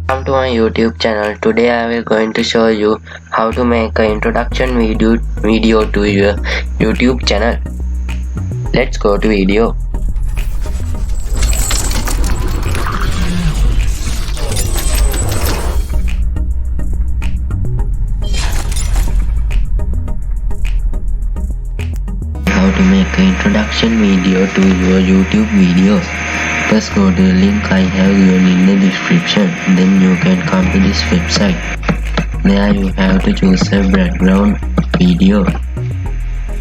Welcome to my YouTube channel. Today I will going to show you how to make an introduction video to your YouTube channel. Let's go to video. How to make an introduction video to your YouTube videos. First go to the link I have given in the description. Then you can come to this website. There you have to choose a background video.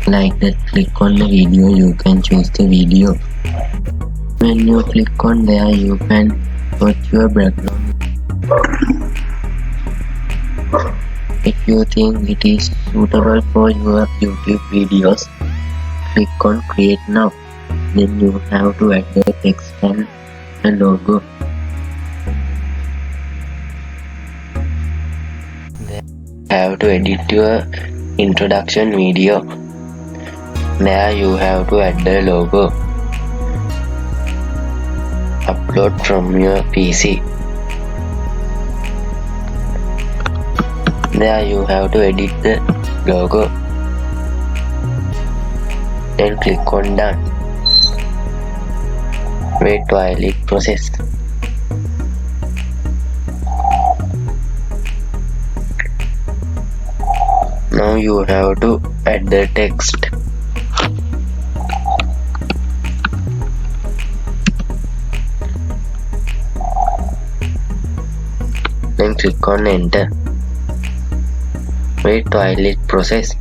Like that, click on the video, you can choose the video. When you click on there, you can put your background. If you think it is suitable for your YouTube videos, click on create now. Then you have to add the text and the logo. Then you have to edit your introduction video. There you have to add the logo. Upload from your PC. There you have to edit the logo. Then click on done. Wait while it processes. Now you have to add the text. Then click on enter. Wait while it processes.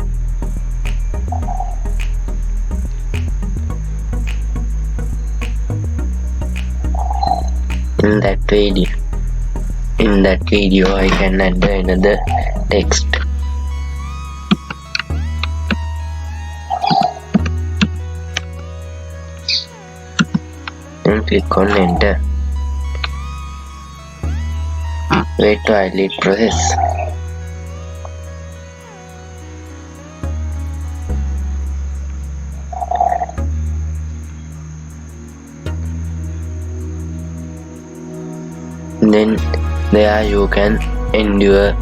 In that video I can add another text. Then click on enter. Wait while it processes. Then there you can end your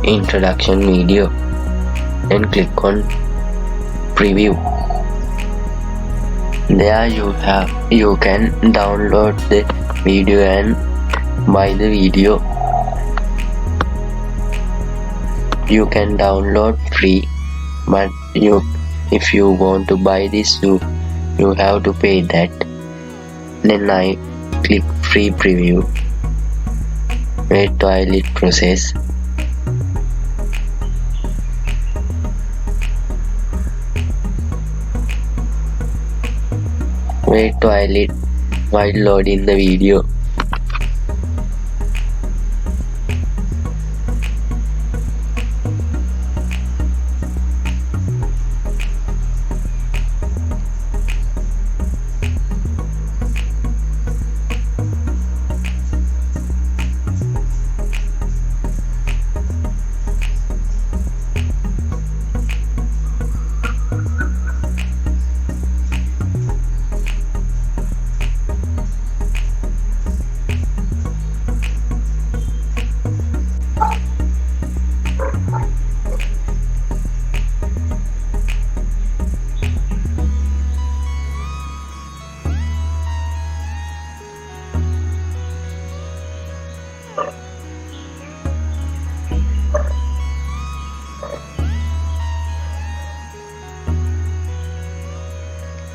introduction video. Then click on preview. There you can download the video and buy the video. You can download free, but if you want to buy this, you have to pay that. Then I click free preview. Wait while it processes. Wait while loading the video.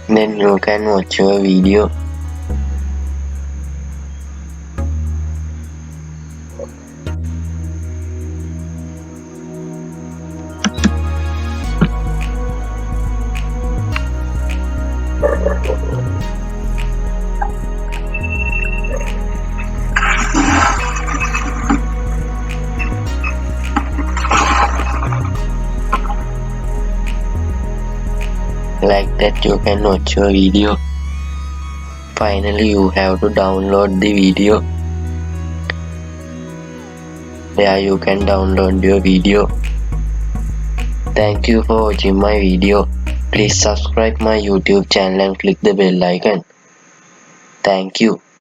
Then you can watch your video. Like that you can watch your video. Finally you have to download the video. There you can download your video. Thank you for watching my video. Please subscribe my YouTube channel and click the bell icon. Thank you.